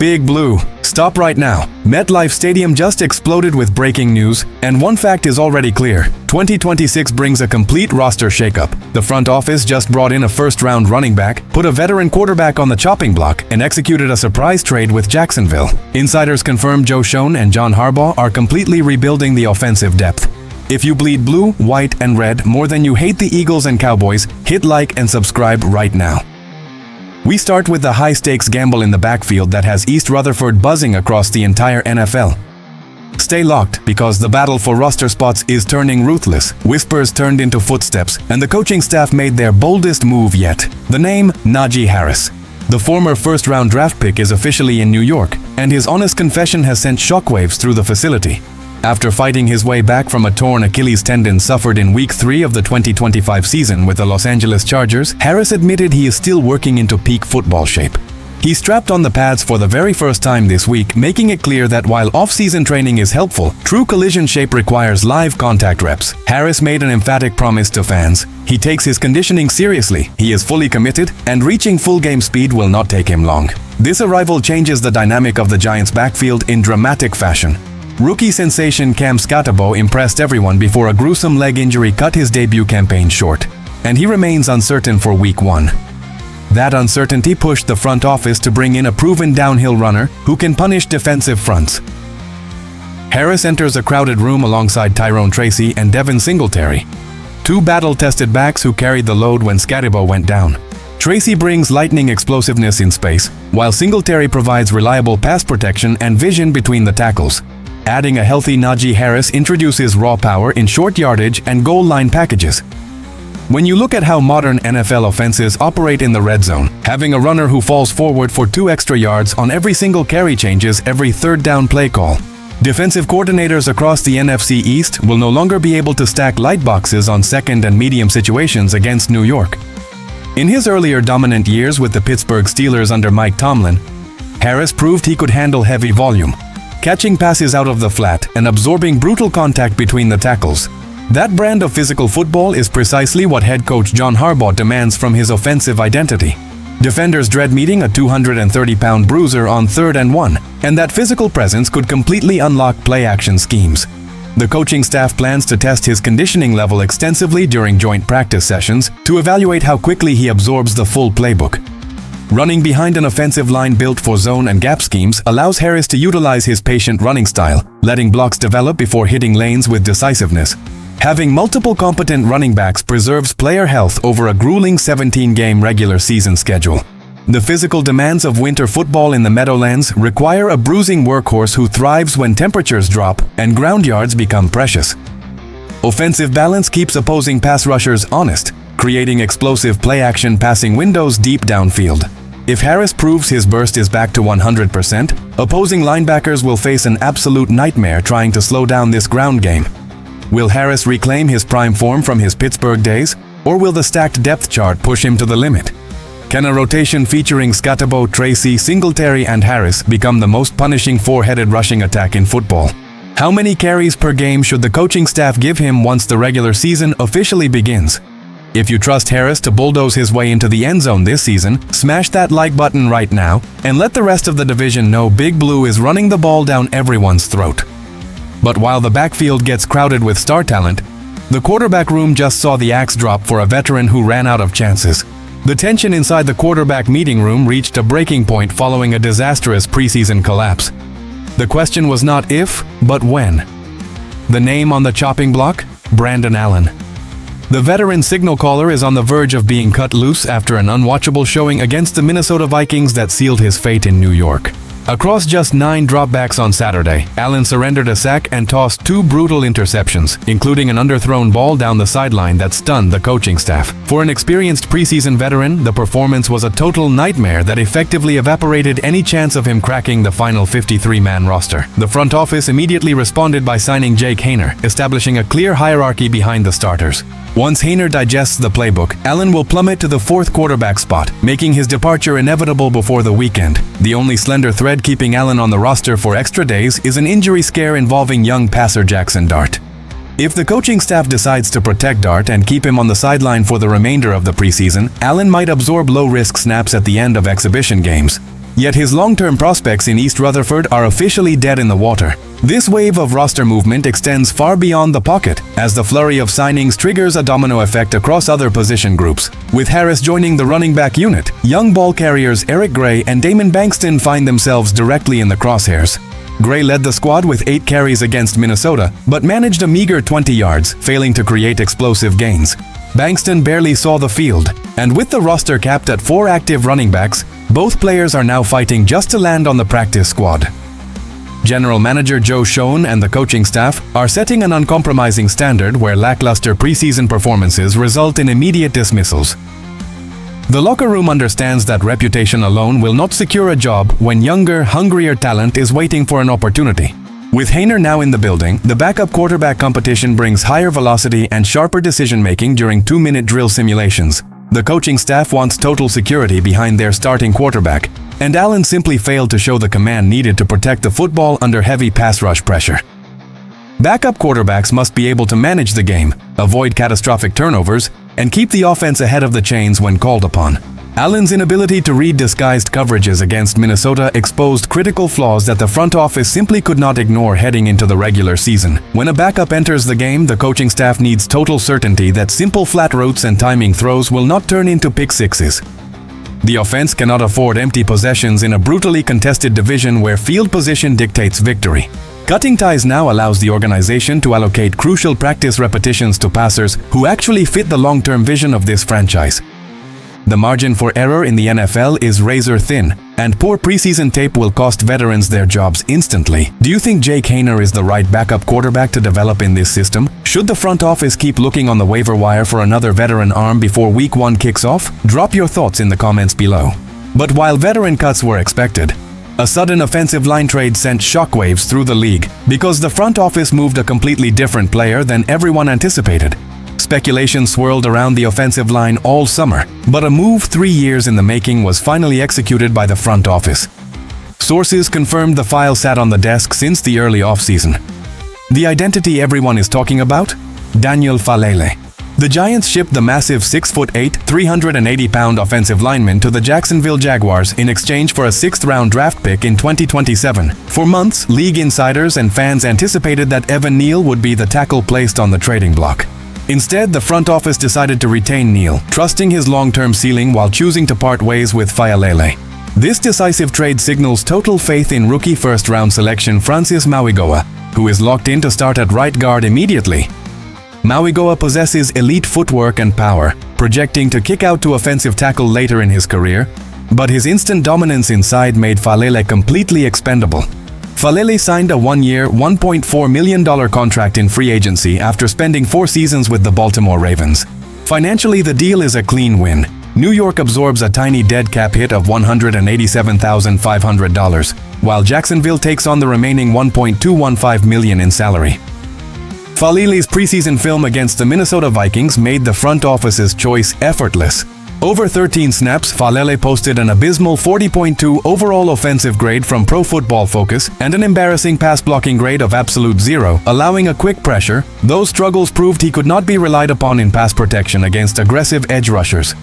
Big Blue, stop right now. MetLife Stadium just exploded with breaking news, and one fact is already clear. 2026 brings a complete roster shakeup. The front office just brought in a first-round running back, put a veteran quarterback on the chopping block, and executed a surprise trade with Jacksonville. Insiders confirm Joe Schoen and John Harbaugh are completely rebuilding the offensive depth. If you bleed blue, white, and red more than you hate the Eagles and Cowboys, hit like and subscribe right now. We start with the high-stakes gamble in the backfield that has East Rutherford buzzing across the entire NFL. Stay locked, because the battle for roster spots is turning ruthless. Whispers turned into footsteps, and the coaching staff made their boldest move yet. The name, Naji Harris. The former first-round draft pick is officially in New York, and his honest confession has sent shockwaves through the facility. After fighting his way back from a torn Achilles tendon suffered in Week 3 of the 2025 season with the Los Angeles Chargers, Harris admitted he is still working into peak football shape. He strapped on the pads for the very first time this week, making it clear that while off-season training is helpful, true collision shape requires live contact reps. Harris made an emphatic promise to fans. He takes his conditioning seriously, he is fully committed, and reaching full game speed will not take him long. This arrival changes the dynamic of the Giants' backfield in dramatic fashion. Rookie sensation Cam Scatterbo impressed everyone before a gruesome leg injury cut his debut campaign short, and he remains uncertain for Week 1. That uncertainty pushed the front office to bring in a proven downhill runner who can punish defensive fronts. Harris enters a crowded room alongside Tyrone Tracy and Devin Singletary, two battle-tested backs who carried the load when Scatterbo went down. Tracy brings lightning explosiveness in space, while Singletary provides reliable pass protection and vision between the tackles. Adding a healthy Naji Harris introduces raw power in short yardage and goal line packages. When you look at how modern NFL offenses operate in the red zone, having a runner who falls forward for 2 extra yards on every single carry changes every third down play call. Defensive coordinators across the NFC East will no longer be able to stack light boxes on second and medium situations against New York. In his earlier dominant years with the Pittsburgh Steelers under Mike Tomlin, Harris proved he could handle heavy volume, catching passes out of the flat and absorbing brutal contact between the tackles. That brand of physical football is precisely what head coach John Harbaugh demands from his offensive identity. Defenders dread meeting a 230-pound bruiser on 3rd and 1, and that physical presence could completely unlock play-action schemes. The coaching staff plans to test his conditioning level extensively during joint practice sessions to evaluate how quickly he absorbs the full playbook. Running behind an offensive line built for zone and gap schemes allows Harris to utilize his patient running style, letting blocks develop before hitting lanes with decisiveness. Having multiple competent running backs preserves player health over a grueling 17-game regular season schedule. The physical demands of winter football in the Meadowlands require a bruising workhorse who thrives when temperatures drop and ground yards become precious. Offensive balance keeps opposing pass rushers honest, creating explosive play-action passing windows deep downfield. If Harris proves his burst is back to 100%, opposing linebackers will face an absolute nightmare trying to slow down this ground game. Will Harris reclaim his prime form from his Pittsburgh days, or will the stacked depth chart push him to the limit? Can a rotation featuring Scatterbo, Tracy, Singletary, and Harris become the most punishing four-headed rushing attack in football? How many carries per game should the coaching staff give him once the regular season officially begins? If you trust Harris to bulldoze his way into the end zone this season, smash that like button right now and let the rest of the division know Big Blue is running the ball down everyone's throat. But while the backfield gets crowded with star talent, the quarterback room just saw the axe drop for a veteran who ran out of chances. The tension inside the quarterback meeting room reached a breaking point following a disastrous preseason collapse. The question was not if, but when. The name on the chopping block? Brandon Allen. The veteran signal caller is on the verge of being cut loose after an unwatchable showing against the Minnesota Vikings that sealed his fate in New York. Across just 9 dropbacks on Saturday, Allen surrendered a sack and tossed 2 brutal interceptions, including an underthrown ball down the sideline that stunned the coaching staff. For an experienced preseason veteran, the performance was a total nightmare that effectively evaporated any chance of him cracking the final 53-man roster. The front office immediately responded by signing Jake Haener, establishing a clear hierarchy behind the starters. Once Haener digests the playbook, Allen will plummet to the 4th quarterback spot, making his departure inevitable before the weekend. The only slender thread keeping Allen on the roster for extra days is an injury scare involving young passer Jackson Dart. If the coaching staff decides to protect Dart and keep him on the sideline for the remainder of the preseason, Allen might absorb low-risk snaps at the end of exhibition games. Yet his long-term prospects in East Rutherford are officially dead in the water. This wave of roster movement extends far beyond the pocket, as the flurry of signings triggers a domino effect across other position groups. With Harris joining the running back unit, young ball carriers Eric Gray and Damon Bankston find themselves directly in the crosshairs. Gray led the squad with 8 carries against Minnesota, but managed a meager 20 yards, failing to create explosive gains. Bankston barely saw the field, and with the roster capped at 4 active running backs, both players are now fighting just to land on the practice squad. General Manager Joe Schoen and the coaching staff are setting an uncompromising standard where lackluster preseason performances result in immediate dismissals. The locker room understands that reputation alone will not secure a job when younger, hungrier talent is waiting for an opportunity. With Haener now in the building, the backup quarterback competition brings higher velocity and sharper decision-making during 2-minute drill simulations. The coaching staff wants total security behind their starting quarterback, and Allen simply failed to show the command needed to protect the football under heavy pass rush pressure. Backup quarterbacks must be able to manage the game, avoid catastrophic turnovers, and keep the offense ahead of the chains when called upon. Allen's inability to read disguised coverages against Minnesota exposed critical flaws that the front office simply could not ignore heading into the regular season. When a backup enters the game, the coaching staff needs total certainty that simple flat routes and timing throws will not turn into pick sixes. The offense cannot afford empty possessions in a brutally contested division where field position dictates victory. Cutting ties now allows the organization to allocate crucial practice repetitions to passers who actually fit the long-term vision of this franchise. The margin for error in the NFL is razor thin, and poor preseason tape will cost veterans their jobs instantly. Do you think Jake Haener is the right backup quarterback to develop in this system? Should the front office keep looking on the waiver wire for another veteran arm before Week 1 kicks off? Drop your thoughts in the comments below. But while veteran cuts were expected, a sudden offensive line trade sent shockwaves through the league because the front office moved a completely different player than everyone anticipated. Speculation swirled around the offensive line all summer, but a move 3 years in the making was finally executed by the front office. Sources confirmed the file sat on the desk since the early offseason. The identity everyone is talking about? Daniel Faalele. The Giants shipped the massive 6'8", 380-pound offensive lineman to the Jacksonville Jaguars in exchange for a 6th-round draft pick in 2027. For months, league insiders and fans anticipated that Evan Neal would be the tackle placed on the trading block. Instead, the front office decided to retain Neal, trusting his long-term ceiling while choosing to part ways with Faalele. This decisive trade signals total faith in rookie first-round selection Francis Mauigoa, who is locked in to start at right guard immediately. Mauigoa possesses elite footwork and power, projecting to kick out to offensive tackle later in his career, but his instant dominance inside made Faalele completely expendable. Faalele signed a 1-year, $1.4 million contract in free agency after spending 4 seasons with the Baltimore Ravens. Financially, the deal is a clean win. New York absorbs a tiny dead cap hit of $187,500, while Jacksonville takes on the remaining $1.215 million in salary. Faalele's preseason film against the Minnesota Vikings made the front office's choice effortless. Over 13 snaps, Faalele posted an abysmal 40.2 overall offensive grade from Pro Football Focus and an embarrassing pass-blocking grade of absolute 0, allowing a quick pressure. Those struggles proved he could not be relied upon in pass protection against aggressive edge rushers.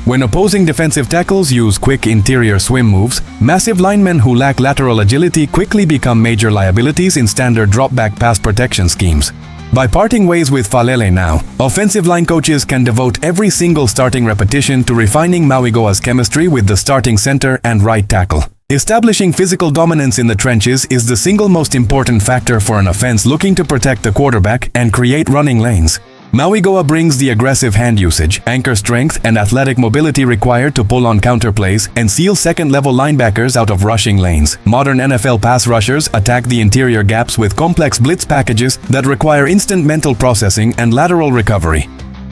When opposing defensive tackles use quick interior swim moves, massive linemen who lack lateral agility quickly become major liabilities in standard drop-back pass protection schemes. By parting ways with Faalele now, offensive line coaches can devote every single starting repetition to refining Mauigoa's chemistry with the starting center and right tackle. Establishing physical dominance in the trenches is the single most important factor for an offense looking to protect the quarterback and create running lanes. Mauigoa brings the aggressive hand usage, anchor strength, and athletic mobility required to pull on counterplays and seal second-level linebackers out of rushing lanes. Modern NFL pass rushers attack the interior gaps with complex blitz packages that require instant mental processing and lateral recovery.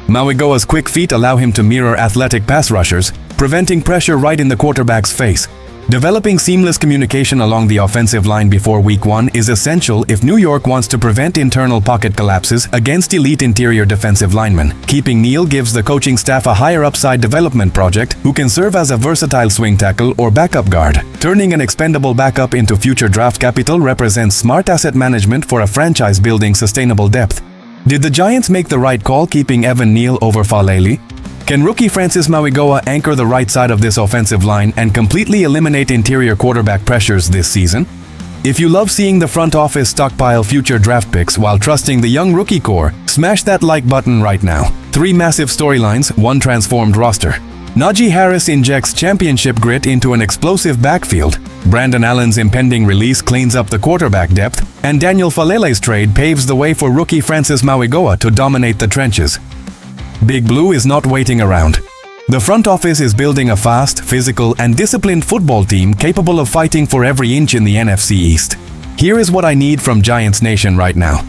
Mauigoa's quick feet allow him to mirror athletic pass rushers, preventing pressure right in the quarterback's face. Developing seamless communication along the offensive line before Week 1 is essential if New York wants to prevent internal pocket collapses against elite interior defensive linemen. Keeping Neal gives the coaching staff a higher upside development project who can serve as a versatile swing tackle or backup guard. Turning an expendable backup into future draft capital represents smart asset management for a franchise building sustainable depth. Did the Giants make the right call keeping Evan Neal over Falele? Can rookie Francis Mauigoa anchor the right side of this offensive line and completely eliminate interior quarterback pressures this season? If you love seeing the front office stockpile future draft picks while trusting the young rookie core, smash that like button right now. 3 massive storylines, 1 transformed roster. Naji Harris injects championship grit into an explosive backfield. Brandon Allen's impending release cleans up the quarterback depth, and Daniel Falele's trade paves the way for rookie Francis Mauigoa to dominate the trenches. Big Blue is not waiting around. The front office is building a fast, physical, and disciplined football team capable of fighting for every inch in the NFC East. Here is what I need from Giants Nation right now.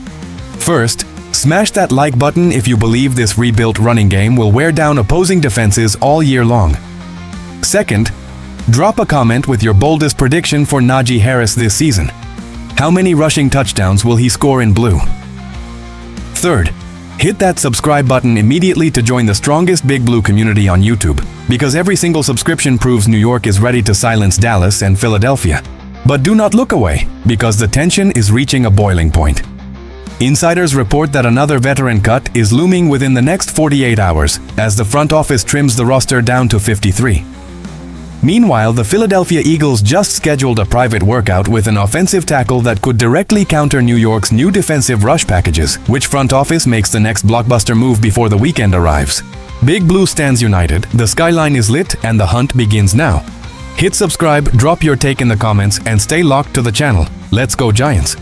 First, smash that like button if you believe this rebuilt running game will wear down opposing defenses all year long. Second, drop a comment with your boldest prediction for Naji Harris this season. How many rushing touchdowns will he score in blue? Third, hit that subscribe button immediately to join the strongest Big Blue community on YouTube, because every single subscription proves New York is ready to silence Dallas and Philadelphia. But do not look away, because the tension is reaching a boiling point. Insiders report that another veteran cut is looming within the next 48 hours, as the front office trims the roster down to 53. Meanwhile, the Philadelphia Eagles just scheduled a private workout with an offensive tackle that could directly counter New York's new defensive rush packages. Which front office makes the next blockbuster move before the weekend arrives? Big Blue stands united, the skyline is lit, and the hunt begins now. Hit subscribe, drop your take in the comments, and stay locked to the channel. Let's go Giants!